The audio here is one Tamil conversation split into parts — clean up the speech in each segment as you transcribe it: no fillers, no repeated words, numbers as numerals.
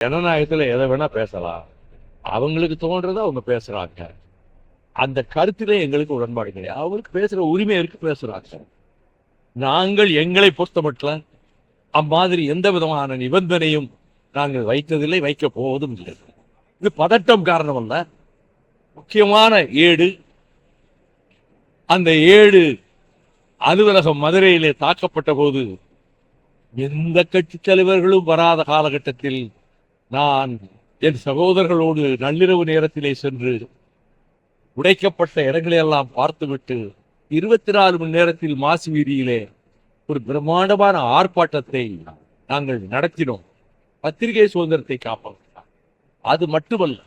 ஜனநாயகத்துல எதை வேணா பேசலாம். அவங்களுக்கு தோன்றத அவங்க பேசுறாங்க. அந்த கருத்திலே எங்களுக்கு உடன்பாடு கிடையாது. அவங்களுக்கு பேசுற உரிமை இருக்கு, பேசுறாங்க. நாங்கள் எங்களை பொறுத்த மட்டும் அம்மாதிரி எந்த விதமான நிபந்தனையும் நாங்கள் வைத்ததில்லை, வைக்க போவதும் இல்லை. இது பதட்டம் காரணம் அல்ல. முக்கியமான ஏடு, அந்த ஏடு அலுவலகம் மதுரையிலே தாக்கப்பட்ட போது எந்த கட்சி தலைவர்களும் வராத காலகட்டத்தில் நான் என் சகோதரர்களோடு நள்ளிரவு நேரத்திலே சென்று உடைக்கப்பட்ட இடங்களையெல்லாம் பார்த்துவிட்டு 24 மணி நேரத்தில் மாசி வீதியிலே ஒரு பிரம்மாண்டமான ஆர்ப்பாட்டத்தை நாங்கள் நடத்தினோம். பத்திரிகை சுதந்திரத்தை காப்போம். அது மட்டுமல்ல,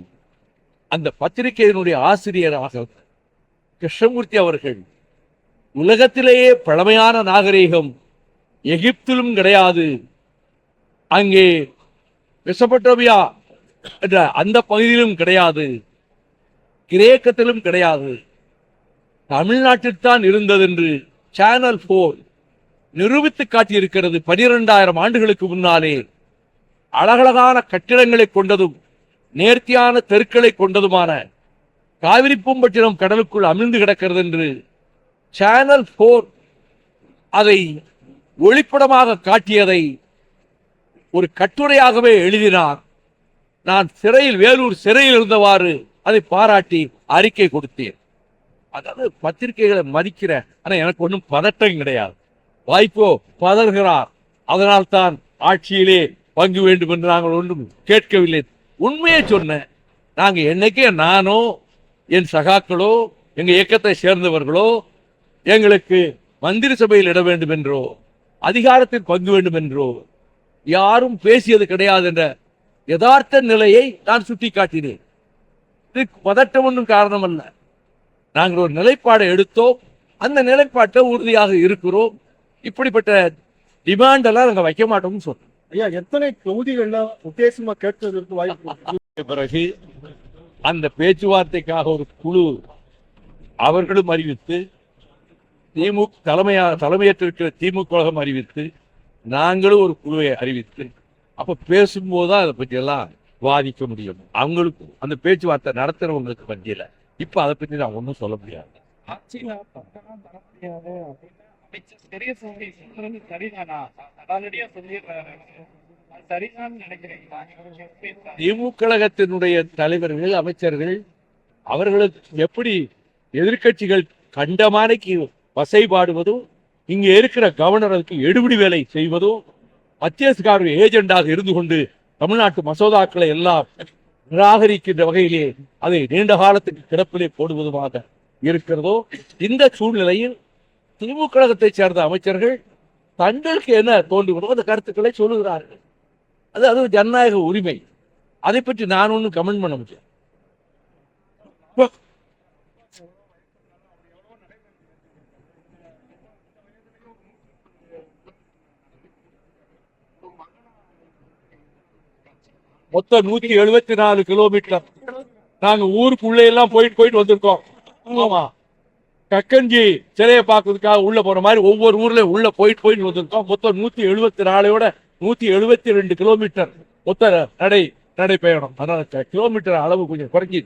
அந்த பத்திரிகையினுடைய ஆசிரியராக கிருஷ்ணமூர்த்தி அவர்கள், உலகத்திலேயே பழமையான நாகரீகம் எகிப்திலும் கிடையாது, அங்கே மெசபடோமியா என்ற அந்த பகுதியிலும் கிடையாது, கிரேக்கத்திலும் கிடையாது, தமிழ்நாட்டில்தான் இருந்தது என்று சேனல் 4 நிரூபித்து காட்டியிருக்கிறது. 12,000 ஆண்டுகளுக்கு முன்னாலே அழகழகான கட்டிடங்களை கொண்டதும் நேர்த்தியான தெருக்களை கொண்டதுமான காவிரி பூம்பட்டினம் கடலுக்குள் அமிழ்ந்து கிடக்கிறது என்று சேனல் 4 அதை ஒளிப்படமாக காட்டியதை ஒரு கட்டுரையாகவே எழுதினார். நான் சிறையில், வேலூர் சிறையில் இருந்தவாறு அதை பாராட்டி அறிக்கை கொடுத்தேன். அதாவது பத்திரிகைகளை மதிக்கிறேன். ஆனா எனக்கு ஒன்றும் பதட்டம் கிடையாது. வாய்ப்போ பதறுகிறார், அதனால் தான் ஆட்சியிலே பங்கு வேண்டும் என்று நாங்கள் ஒன்றும் கேட்கவில்லை. உண்மையை சொன்னேன். நாங்க என்னைக்கே நானோ என் சகாக்களோ எங்க இயக்கத்தை சேர்ந்தவர்களோ எங்களுக்கு மந்திரி சபையில் இட வேண்டும் என்றோ அதிகாரத்தில் பங்கு வேண்டும் என்றோ யாரும் பேசியது கிடையாது என்ற யதார்த்த நிலையை நான் சுட்டி காட்டினேன். இதுக்கு பதட்டம் ஒன்றும் காரணம் அல்ல. நாங்கள் ஒரு நிலைப்பாடை எடுத்தோம், அந்த நிலைப்பாட்டை உறுதியாக இருக்கிறோம். இப்படிப்பட்ட டிமாண்ட் எல்லாம் நாங்கள் வைக்க மாட்டோம்னு சொல்றோம். ஐயா, எத்தனை தொகுதிகள்லாம் உத்தேசமா கேட்பதற்கு வாய்ப்பு? பிறகு அந்த பேச்சுவார்த்தைக்காக ஒரு குழு அவர்களும் அறிவித்து, திமுக தலைமையேற்றிருக்கிற திமுக கழகம் அறிவித்து, நாங்களும் ஒரு குழுவை அறிவித்து, அப்ப பேசும்போதுதான் அதை பற்றி எல்லாம் வாதிக்க முடியும். அவங்களுக்கு அந்த பேச்சுவார்த்தை நடத்துறவங்களுக்கு பற்றியில இப்ப அதை பற்றி நான் ஒன்றும் சொல்ல முடியாது. திமுக கழகத்தினுடைய தலைவர்கள், அமைச்சர்கள், அவர்களுக்கு எப்படி எதிர்கட்சிகள் கண்டமானைக்கு வசைபாடுவதோ, இங்க இருக்கிற கவர்னர் அதுக்கு எடுபிடி வேலை செய்வதோ, மத்தியஸ்கார ஏஜெண்டாக இருந்து கொண்டு தமிழ்நாட்டு மசோதாக்களை எல்லாம் நிராகரிக்கின்ற வகையிலே அதை நீண்ட காலத்துக்கு கிடப்பிலே போடுவதுமாக இருக்கிறதோ, இந்த சூழ்நிலையில் திமுக கழகத்தை சேர்ந்த அமைச்சர்கள் தங்களுக்கு என்ன தோன்றுகிறதோ அந்த கருத்துக்களை சொல்லுகிறார்கள். அது ஜனநாயக உரிமை. அதை பற்றி நான் ஒன்றும் கமெண்ட் பண்ண முடியாது. மொத்தம் 174 கிலோமீட்டர் நாங்க ஊருக்குள்ள எல்லாம் போயிட்டு வந்திருக்கோம். ஆமா, கக்கஞ்சி சிலையை பார்க்கறதுக்காக உள்ள போற மாதிரி ஒவ்வொரு ஊர்ல உள்ள போயிட்டு வந்திருக்கோம். மொத்தம் 174 172 கிலோமீட்டர் மொத்த நடைபயணம். அதனால கிலோமீட்டர் அளவு கொஞ்சம் குறைஞ்சி